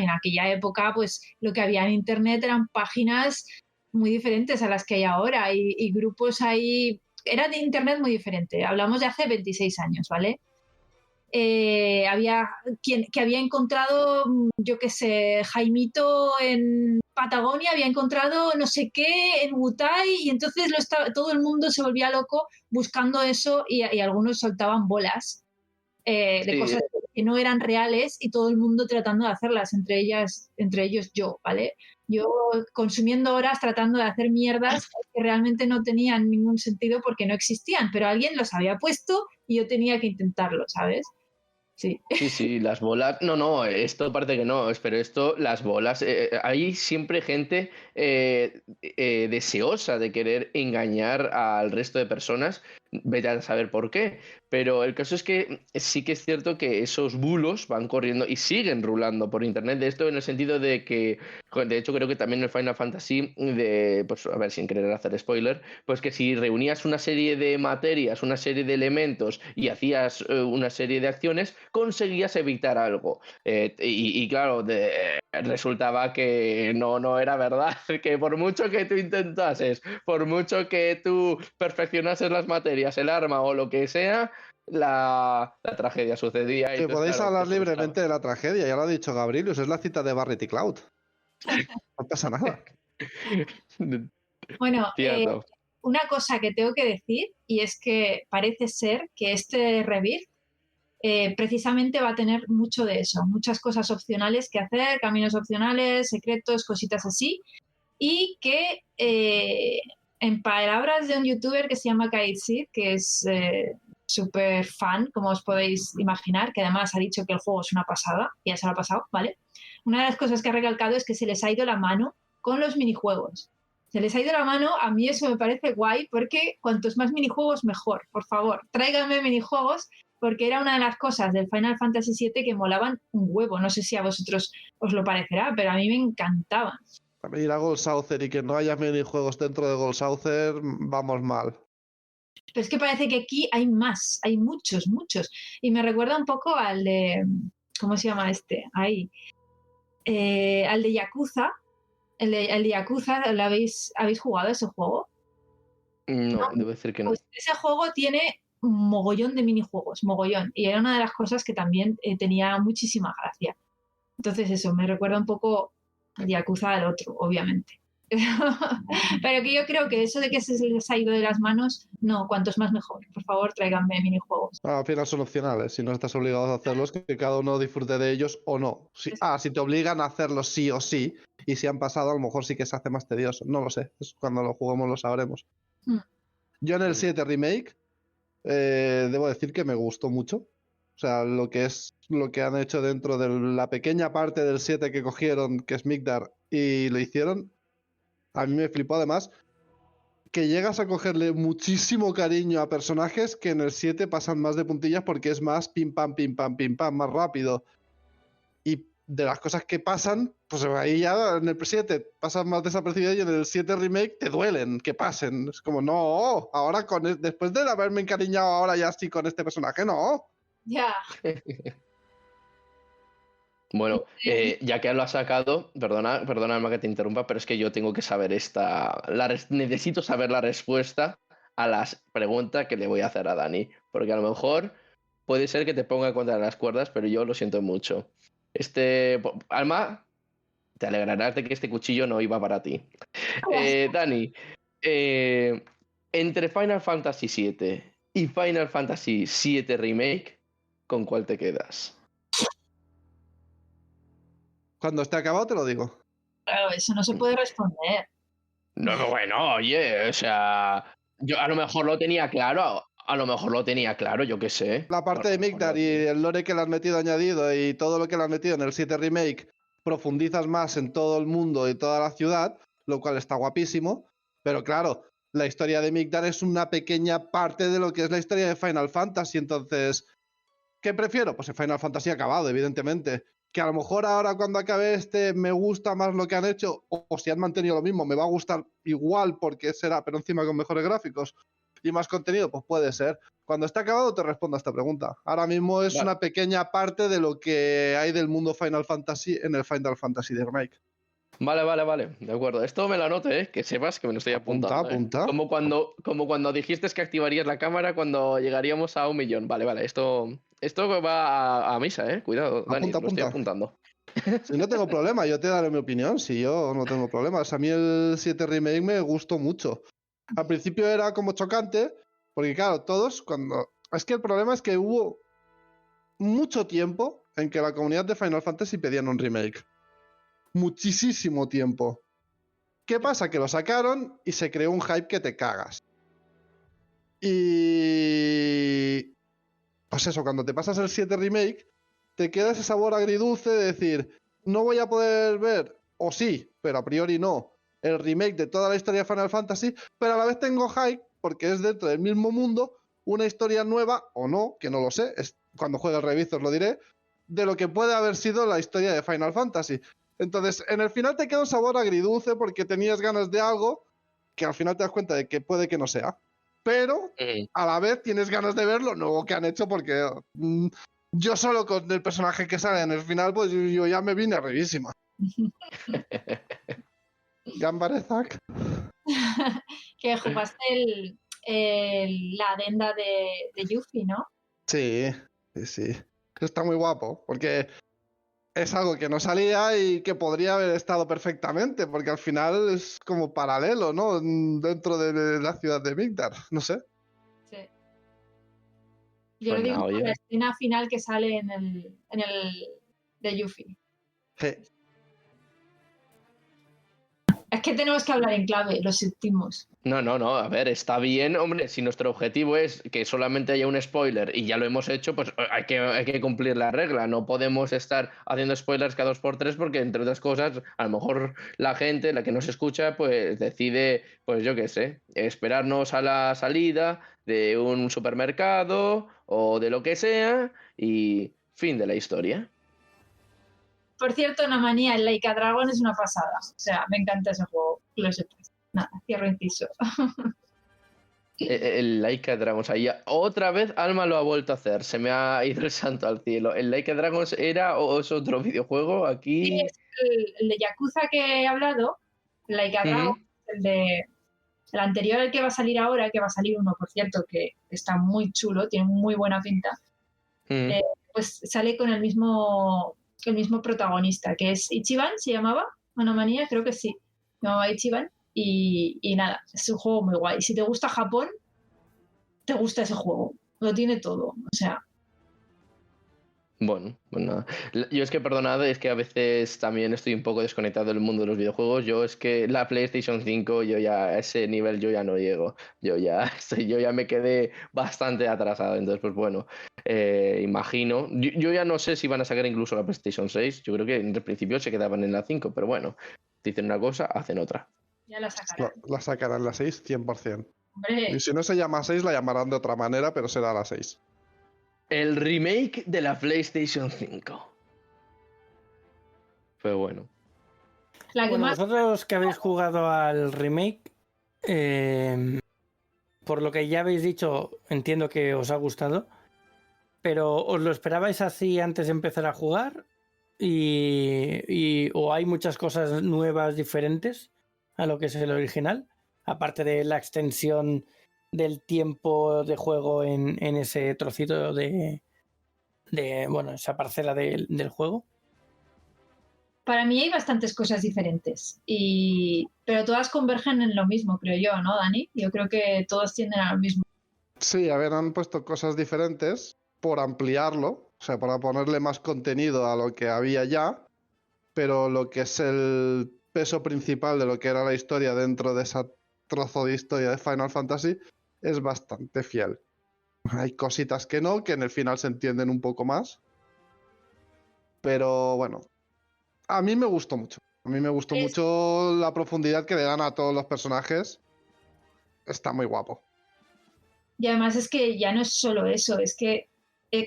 aquella época pues lo que había en internet eran páginas muy diferentes a las que hay ahora y grupos ahí, era de internet muy diferente, hablamos de hace 26 años, ¿vale? Había quien que había encontrado, yo qué sé, Jaimito en Patagonia, había encontrado no sé qué en Wutai y entonces todo el mundo se volvía loco buscando eso y algunos soltaban bolas de cosas que no eran reales y todo el mundo tratando de hacerlas, entre ellos yo, ¿vale? Yo consumiendo horas tratando de hacer mierdas que realmente no tenían ningún sentido porque no existían, pero alguien los había puesto y yo tenía que intentarlo, ¿sabes? Sí. Sí, las bolas. No, esto parece que no, pero esto, las bolas. Hay siempre gente deseosa de querer engañar al resto de personas. Vete a saber por qué. Pero el caso es que sí que es cierto que esos bulos van corriendo y siguen rulando por internet. De esto en el sentido de que, de hecho, creo que también el Final Fantasy, pues a ver, sin querer hacer spoiler, pues que si reunías una serie de materias, una serie de elementos y hacías una serie de acciones, conseguías evitar algo. Y claro, resultaba que no era verdad, que por mucho que tú intentases, por mucho que tú perfeccionases las materias, el arma o lo que sea, la tragedia sucedía. Que podéis hablar libremente de la tragedia, ya lo ha dicho Gabrielius, es la cita de Barret y Cloud. No pasa nada. Bueno, una cosa que tengo que decir, y es que parece ser que este Rebirth precisamente va a tener mucho de eso, muchas cosas opcionales que hacer, caminos opcionales, secretos, cositas así, y que en palabras de un youtuber que se llama Kaitsid, que es súper fan, como os podéis imaginar, que además ha dicho que el juego es una pasada, y ya se lo ha pasado, ¿vale? Una de las cosas que ha recalcado es que se les ha ido la mano con los minijuegos. Se les ha ido la mano, a mí eso me parece guay, porque cuantos más minijuegos mejor, por favor, tráiganme minijuegos, porque era una de las cosas del Final Fantasy VII que molaban un huevo. No sé si a vosotros os lo parecerá, pero a mí me encantaban. A ir a Gold Saucer y que no haya minijuegos dentro de Gold Saucer, vamos mal. Pero es que parece que aquí hay más, hay muchos. Y me recuerda un poco al de... ¿Cómo se llama este? Ahí. Al de Yakuza. El de Yakuza, ¿habéis jugado ese juego? No, debo decir que no. Pues ese juego tiene un mogollón de minijuegos, mogollón. Y era una de las cosas que también tenía muchísima gracia. Entonces eso, me recuerda un poco al Yakuza al otro, obviamente. Pero que yo creo que eso de que se les ha ido de las manos, no, cuantos más mejor. Por favor, tráiganme minijuegos. Al final son opcionales, si no estás obligado a hacerlos, que cada uno disfrute de ellos o no. Si te obligan a hacerlos sí o sí, y si han pasado, a lo mejor sí que se hace más tedioso. No lo sé, cuando lo juguemos lo sabremos. Yo en el 7 Remake, debo decir que me gustó mucho. O sea, lo que han hecho dentro de la pequeña parte del 7 que cogieron, que es Migdar, y lo hicieron, a mí me flipó además que llegas a cogerle muchísimo cariño a personajes que en el 7 pasan más de puntillas porque es más pim pam, más rápido. Y de las cosas que pasan, pues ahí ya en el 7 pasan más desapercibidas y en el 7 Remake te duelen que pasen. Es como, no, ahora después de haberme encariñado ahora ya sí con este personaje, no. Ya. Bueno, ya que lo has sacado, perdona que te interrumpa, pero es que yo tengo que saber necesito saber la respuesta a la pregunta que le voy a hacer a Dani, porque a lo mejor puede ser que te ponga contra las cuerdas, pero yo lo siento mucho. Alma, te alegrarás de que este cuchillo no iba para ti. Dani, entre Final Fantasy VII y Final Fantasy VII Remake, ¿con cuál te quedas? Cuando esté acabado te lo digo. Claro, eso no se puede responder. No, bueno, oye, o sea, yo a lo mejor lo tenía claro, yo qué sé. La parte de Migdar y el lore que le han metido añadido y todo lo que le han metido en el 7 Remake profundizas más en todo el mundo y toda la ciudad, lo cual está guapísimo, pero claro, la historia de Migdar es una pequeña parte de lo que es la historia de Final Fantasy, entonces, ¿qué prefiero? Pues el Final Fantasy acabado, evidentemente. Que a lo mejor ahora cuando acabe este me gusta más lo que han hecho, o si han mantenido lo mismo, me va a gustar igual porque será, pero encima con mejores gráficos y más contenido, pues puede ser. Cuando esté acabado te respondo a esta pregunta. Ahora mismo es una pequeña parte de lo que hay del mundo Final Fantasy en el Final Fantasy de Remake. Vale, de acuerdo. Esto me lo anoto, que sepas que me lo estoy apuntando. Apunta. Como cuando dijiste que activarías la cámara cuando llegaríamos a 1 millón. Vale, esto va a misa, cuidado, Dani, lo estoy apuntando. Si no tengo problema, yo te daré mi opinión, si yo no tengo problemas. A mí el 7 Remake me gustó mucho. Al principio era como chocante, porque claro, todos cuando... Es que el problema es que hubo mucho tiempo en que la comunidad de Final Fantasy pedían un remake. Muchísimo tiempo. ¿Qué pasa? Que lo sacaron y se creó un hype que te cagas. Y... Pues eso, cuando te pasas el 7 Remake, te queda ese sabor agridulce de decir, no voy a poder ver, o sí, pero a priori no, el remake de toda la historia de Final Fantasy, pero a la vez tengo hype, porque es dentro del mismo mundo, una historia nueva, o no, que no lo sé, cuando juegue el review os lo diré, de lo que puede haber sido la historia de Final Fantasy. Entonces, en el final te queda un sabor agridulce porque tenías ganas de algo que al final te das cuenta de que puede que no sea. Pero a la vez tienes ganas de ver lo nuevo que han hecho porque yo solo con el personaje que sale en el final, pues yo ya me vine arribísima. Gambarezak. Que jugaste la adenda de Yuffie, ¿no? Sí. Está muy guapo porque es algo que no salía y que podría haber estado perfectamente, porque al final es como paralelo, ¿no? Dentro de la ciudad de Migdar, no sé. Sí. Yo lo digo por la escena final que sale en el de Yuffie. Sí. Es que tenemos que hablar en clave, lo sentimos. No, a ver, está bien, hombre, si nuestro objetivo es que solamente haya un spoiler y ya lo hemos hecho, pues hay que cumplir la regla, no podemos estar haciendo spoilers cada 2x3 porque, entre otras cosas, a lo mejor la gente, la que nos escucha, pues decide, pues yo qué sé, esperarnos a la salida de un supermercado o de lo que sea y fin de la historia. Por cierto, Anamanía, el Like a Dragon es una pasada. O sea, me encanta ese juego. Lo sepas. Nada, cierro inciso. El Like a Dragons, ahí otra vez Alma lo ha vuelto a hacer, se me ha ido el santo al cielo. ¿El Like a Dragons era o es otro videojuego aquí? Sí, es el de Yakuza que he hablado, el Like a Dragons, el anterior al que va a salir ahora, que va a salir uno, por cierto, que está muy chulo, tiene muy buena pinta, pues sale con el mismo protagonista, que es Ichiban, ¿se llamaba? Anamanía, creo que sí. Se llamaba Ichiban. Y nada, es un juego muy guay. Si te gusta Japón, te gusta ese juego. Lo tiene todo. O sea. Bueno, pues nada. Yo es que, perdonad, es que a veces también estoy un poco desconectado del mundo de los videojuegos. Yo es que la PlayStation 5, yo ya a ese nivel yo ya no llego. Yo ya me quedé bastante atrasado. Entonces, pues bueno, imagino. Yo ya no sé si van a sacar incluso la PlayStation 6. Yo creo que en el principio se quedaban en la 5, pero bueno, dicen una cosa, hacen otra. Ya la sacarán. La sacarán la 6, 100%. Hombre. Y si no se llama 6, la llamarán de otra manera, pero será la 6. El remake de la PlayStation 5. Fue bueno. Vosotros que habéis jugado al remake, por lo que ya habéis dicho, entiendo que os ha gustado, pero ¿os lo esperabais así antes de empezar a jugar? ¿O hay muchas cosas nuevas, diferentes a lo que es el original? Aparte de la extensión del tiempo de juego en ese trocito de esa parcela del juego. Para mí hay bastantes cosas diferentes, pero todas convergen en lo mismo, creo yo, ¿no, Dani? Yo creo que todos tienden a lo mismo. Sí, a ver, han puesto cosas diferentes por ampliarlo, o sea, para ponerle más contenido a lo que había ya, pero lo que es el peso principal de lo que era la historia dentro de ese trozo de historia de Final Fantasy es bastante fiel. Hay cositas que no, que en el final se entienden un poco más, pero bueno, A mí me gustó mucho. A mí me gustó mucho la profundidad que le dan a todos los personajes. Está muy guapo. Y además es que ya no es solo eso, es que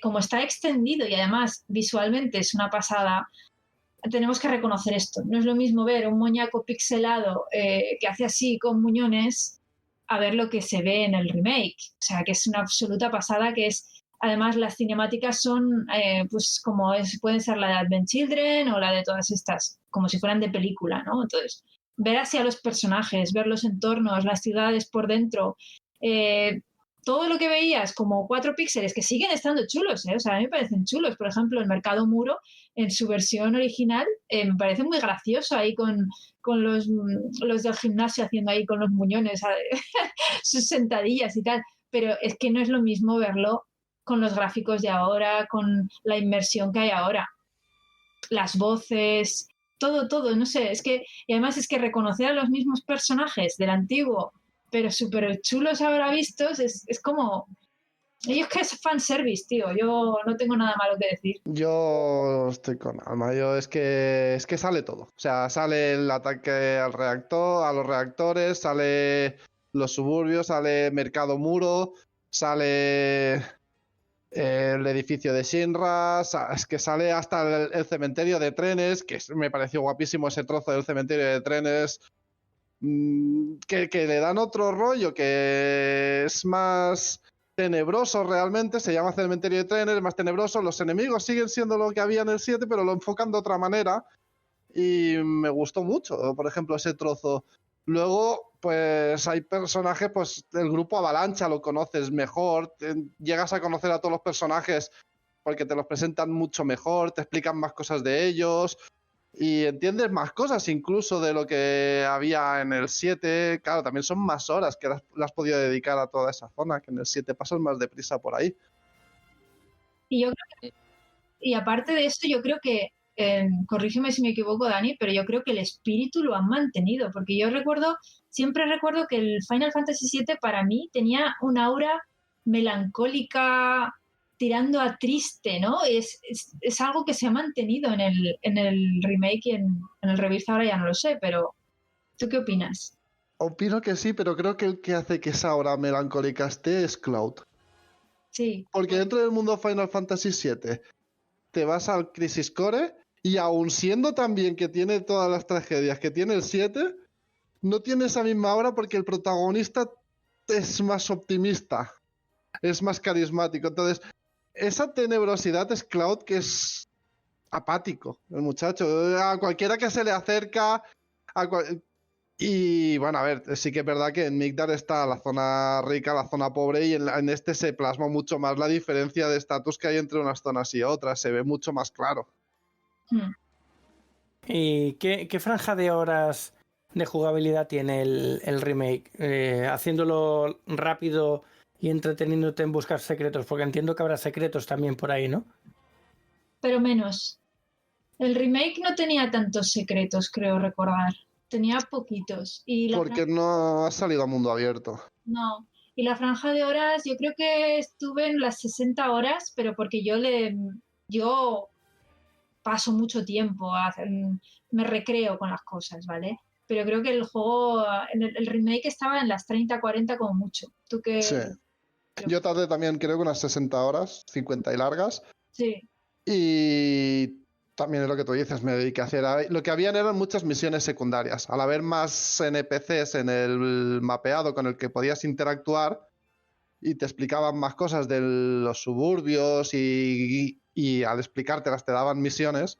como está extendido y además visualmente es una pasada, tenemos que reconocer esto. No es lo mismo ver un moñaco pixelado que hace así con muñones a ver lo que se ve en el remake. O sea, que es una absoluta pasada, que es... Además, las cinemáticas son, pues, como pueden ser la de Advent Children o la de todas estas, como si fueran de película, ¿no? Entonces, ver así a los personajes, ver los entornos, las ciudades por dentro, todo lo que veías como 4 píxeles, que siguen estando chulos, ¿eh? O sea, a mí me parecen chulos. Por ejemplo, el Mercado Muro, en su versión original, me parece muy gracioso ahí con los del gimnasio haciendo ahí con los muñones sus sentadillas y tal. Pero es que no es lo mismo verlo con los gráficos de ahora, con la inmersión que hay ahora. Las voces, todo, no sé, es que, y además es que reconocer a los mismos personajes del antiguo, pero súper chulos ahora vistos, es como... Ellos que es fanservice, tío, yo no tengo nada malo que decir. Yo estoy con Alma, es que sale todo. O sea, sale el ataque al reactor, a los reactores, sale los suburbios, sale Mercado Muro, sale el edificio de Shinra, es que sale hasta el cementerio de trenes, que me pareció guapísimo ese trozo del cementerio de trenes, que le dan otro rollo, que es más tenebroso realmente, se llama cementerio de trenes, más tenebroso, los enemigos siguen siendo lo que había en el 7, pero lo enfocan de otra manera, y me gustó mucho, por ejemplo, ese trozo. Luego, pues hay personajes, pues el grupo Avalancha lo conoces mejor, llegas a conocer a todos los personajes porque te los presentan mucho mejor, te explican más cosas de ellos y entiendes más cosas incluso de lo que había en el 7. Claro, también son más horas que las has podido dedicar a toda esa zona, que en el 7 pasas más deprisa por ahí. Y aparte de esto, yo creo que corrígeme si me equivoco, Dani, pero yo creo que el espíritu lo han mantenido, porque yo siempre recuerdo que el Final Fantasy VII para mí tenía un aura melancólica tirando a triste, ¿no? Es algo que se ha mantenido en el remake y en el Rebirth ahora ya no lo sé, pero ¿tú qué opinas? Opino que sí, pero creo que el que hace que esa aura melancólica esté es Cloud. Sí. Porque dentro del mundo Final Fantasy VII te vas al Crisis Core y aun siendo también que tiene todas las tragedias que tiene el 7, no tiene esa misma aura porque el protagonista es más optimista, es más carismático. Entonces, esa tenebrosidad es Cloud, que es apático, el muchacho. A cualquiera que se le acerca... Y bueno, a ver, sí que es verdad que en Migdar está la zona rica, la zona pobre, y en este se plasma mucho más la diferencia de estatus que hay entre unas zonas y otras, se ve mucho más claro. ¿Y qué franja de horas de jugabilidad tiene el remake? Haciéndolo rápido y entreteniéndote en buscar secretos, porque entiendo que habrá secretos también por ahí, ¿no? Pero menos. El remake no tenía tantos secretos, creo recordar. Tenía poquitos. Porque no ha salido a mundo abierto. No. Y la franja de horas, yo creo que estuve en las 60 horas, pero porque yo paso mucho tiempo, me recreo con las cosas, ¿vale? Pero creo que el juego, el remake estaba en las 30, 40 como mucho. ¿Tú qué? Sí. Yo tardé también, creo que unas 60 horas, 50 y largas. Sí. Y también es lo que tú dices, me dediqué a hacer... Lo que habían eran muchas misiones secundarias. Al haber más NPCs en el mapeado con el que podías interactuar y te explicaban más cosas de los suburbios y al explicártelas te daban misiones,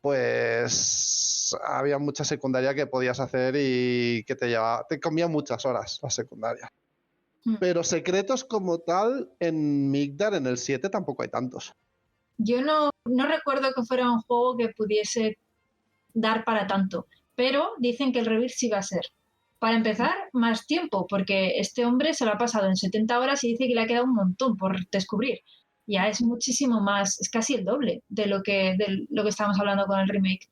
pues había mucha secundaria que podías hacer y que te comía muchas horas la secundaria. Pero secretos como tal, en Migdar, en el 7, tampoco hay tantos. Yo no recuerdo que fuera un juego que pudiese dar para tanto, pero dicen que el Rebirth sí va a ser. Para empezar, más tiempo, porque este hombre se lo ha pasado en 70 horas y dice que le ha quedado un montón por descubrir. Ya es muchísimo más, es casi el doble de lo que estamos hablando con el remake.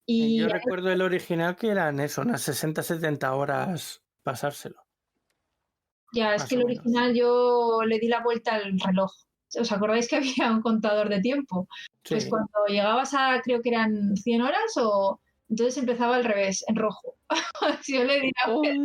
Y yo recuerdo el original que eran eso, unas 60-70 horas pasárselo. Ya, es que el original yo le di la vuelta al reloj. ¿Os acordáis que había un contador de tiempo? Pues Sí. cuando llegabas a, creo que eran 100 horas, entonces empezaba al revés, en rojo. Si yo le diría, Joder.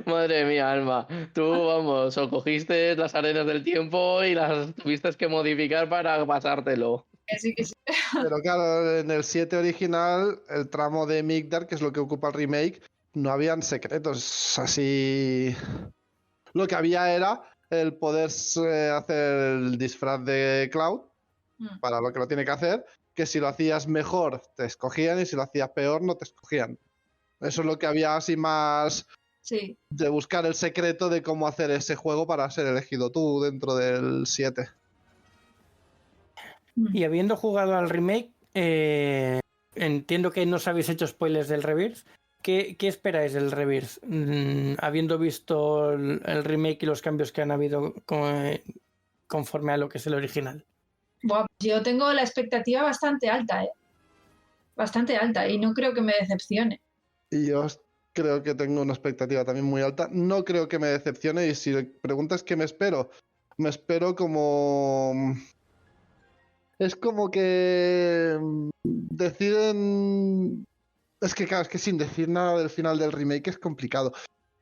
Madre mía, Alma. Tú, vamos, o cogiste las arenas del tiempo y las tuviste que modificar para pasártelo. sí que sí. Pero claro, en el 7 original, el tramo de Migdar, que es lo que ocupa el remake, no habían secretos así. Lo que había era el poder hacer el disfraz de Cloud para lo que lo tiene que hacer, que si lo hacías mejor te escogían y si lo hacías peor no te escogían. Eso es lo que había así más Sí. de buscar el secreto de cómo hacer ese juego para ser elegido tú dentro del 7. Y habiendo jugado al remake, entiendo que no os habéis hecho spoilers del Rebirth. ¿Qué esperáis del Rebirth? Habiendo visto el remake y los cambios que han habido conforme a lo que es el original. Buah, yo tengo la expectativa bastante alta, bastante alta, y no creo que me decepcione. Y yo creo que tengo una expectativa también muy alta. No creo que me decepcione y si preguntas qué me espero como... Es como que deciden... Es que claro, es que sin decir nada del final del remake es complicado.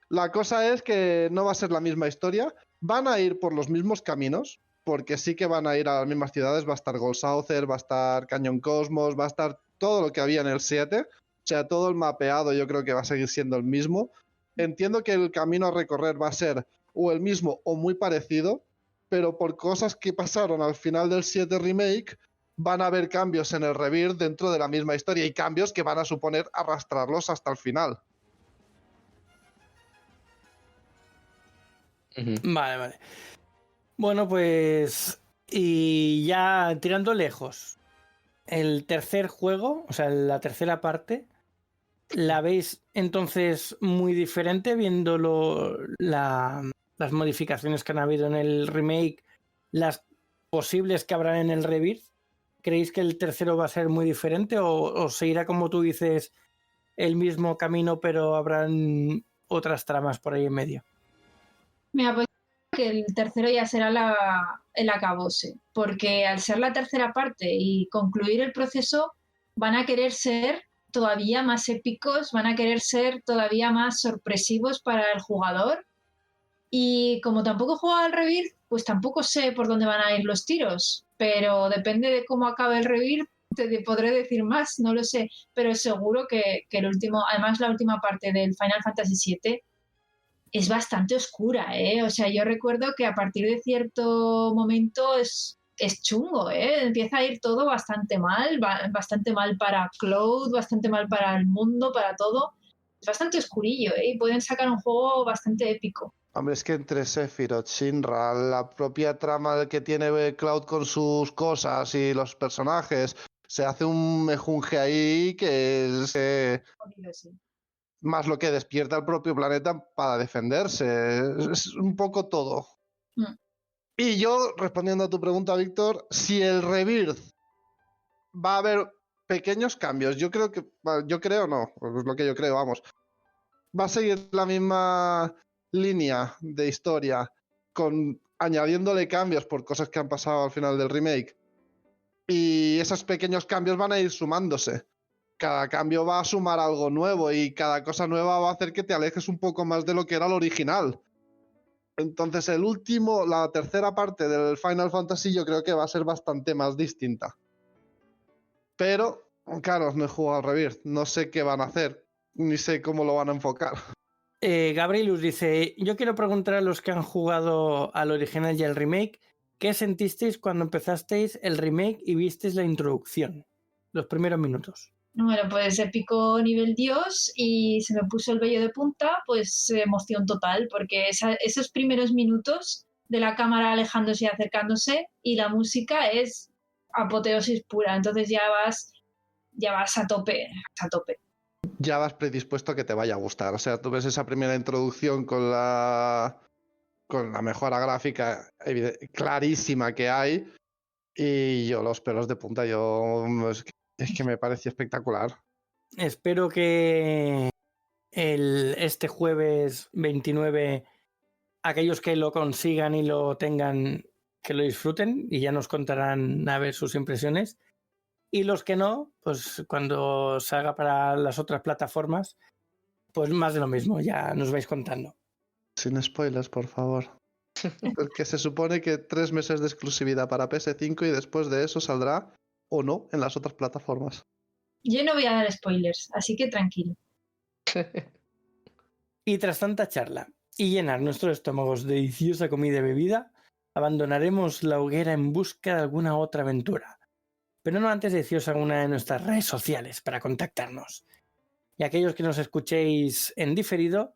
La cosa es que no va a ser la misma historia. Van a ir por los mismos caminos, porque sí que van a ir a las mismas ciudades. Va a estar Gold Saucer, va a estar Canyon Cosmos, va a estar todo lo que había en el 7. O sea, todo el mapeado yo creo que va a seguir siendo el mismo. Entiendo que el camino a recorrer va a ser o el mismo o muy parecido, pero por cosas que pasaron al final del 7 remake, van a haber cambios en el Rebirth dentro de la misma historia y cambios que van a suponer arrastrarlos hasta el final. Vale. Bueno, pues... Y ya tirando lejos, el tercer juego, o sea, la tercera parte, ¿la veis entonces muy diferente viendo las modificaciones que han habido en el remake, las posibles que habrán en el Rebirth? ¿Creéis que el tercero va a ser muy diferente o se irá, como tú dices, el mismo camino, pero habrán otras tramas por ahí en medio? Mira, pues que el tercero ya será el acabose, porque al ser la tercera parte y concluir el proceso, van a querer ser todavía más épicos, van a querer ser todavía más sorpresivos para el jugador. Y como tampoco he jugado al Rebirth, pues tampoco sé por dónde van a ir los tiros, pero depende de cómo acabe el Rebirth, te podré decir más, no lo sé, pero seguro que el último, además la última parte del Final Fantasy VII es bastante oscura, ¿eh? O sea, yo recuerdo que a partir de cierto momento es chungo, ¿eh? Empieza a ir todo bastante mal para Cloud, bastante mal para el mundo, para todo. Es bastante oscurillo, ¿eh? Y pueden sacar un juego bastante épico. Hombre, es que entre Sephiroth, Shinra, la propia trama que tiene Cloud con sus cosas y los personajes, se hace un mejunje ahí que es Sí. más lo que despierta el propio planeta para defenderse. Es un poco todo. Y yo, respondiendo a tu pregunta, Víctor, si el Rebirth va a haber pequeños cambios, yo creo no, es lo que yo creo, vamos. Va a seguir la misma línea de historia, añadiéndole cambios por cosas que han pasado al final del remake. Y esos pequeños cambios van a ir sumándose. Cada cambio va a sumar algo nuevo y cada cosa nueva va a hacer que te alejes un poco más de lo que era el original. Entonces la tercera parte del Final Fantasy yo creo que va a ser bastante más distinta. Pero, claro, no he jugado al Rebirth, no sé qué van a hacer, ni sé cómo lo van a enfocar. Gabrielus dice, yo quiero preguntar a los que han jugado al original y al remake, ¿qué sentisteis cuando empezasteis el remake y visteis la introducción? Los primeros minutos. Bueno, pues épico nivel Dios y se me puso el vello de punta, pues emoción total, porque esos primeros minutos de la cámara alejándose y acercándose y la música es apoteosis pura, entonces ya vas a tope. Ya vas predispuesto a que te vaya a gustar. O sea, tú ves esa primera introducción con la mejora gráfica clarísima que hay y yo los pelos de punta, es que me parece espectacular. Espero que este jueves 29 aquellos que lo consigan y lo tengan que lo disfruten y ya nos contarán a ver sus impresiones. Y los que no, pues cuando salga para las otras plataformas, pues más de lo mismo, ya nos vais contando. Sin spoilers, por favor. Porque se supone que 3 meses de exclusividad para PS5 y después de eso saldrá o no en las otras plataformas. Yo no voy a dar spoilers, así que tranquilo. Y tras tanta charla y llenar nuestros estómagos de deliciosa comida y bebida, abandonaremos la hoguera en busca de alguna otra aventura. Pero no antes de deciros alguna de nuestras redes sociales para contactarnos. Y aquellos que nos escuchéis en diferido,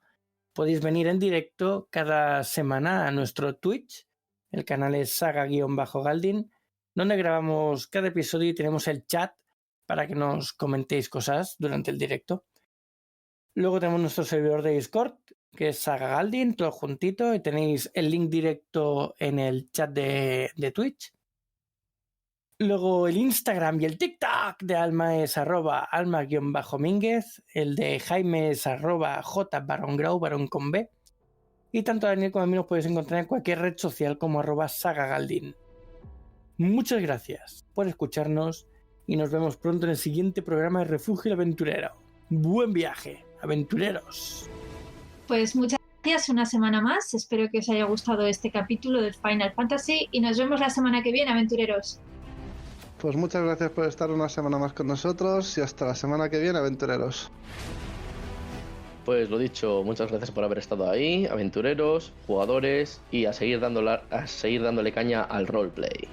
podéis venir en directo cada semana a nuestro Twitch. El canal es saga-galdin, donde grabamos cada episodio y tenemos el chat para que nos comentéis cosas durante el directo. Luego tenemos nuestro servidor de Discord, que es Saga Galdin, todo juntito, y tenéis el link directo en el chat de Twitch. Luego el Instagram y el TikTok de Alma es @alma_mínguez, el de Jaime es @j_barón con B, y tanto a Daniel como a mí nos podéis encontrar en cualquier red social como @sagagaldin. Muchas gracias por escucharnos y nos vemos pronto en el siguiente programa de Refugio Aventurero. ¡Buen viaje, aventureros! Pues muchas gracias una semana más. Espero que os haya gustado este capítulo de Final Fantasy y nos vemos la semana que viene, aventureros. Pues muchas gracias por estar una semana más con nosotros y hasta la semana que viene, aventureros. Pues lo dicho, muchas gracias por haber estado ahí, aventureros, jugadores, y a seguir dándole caña al roleplay.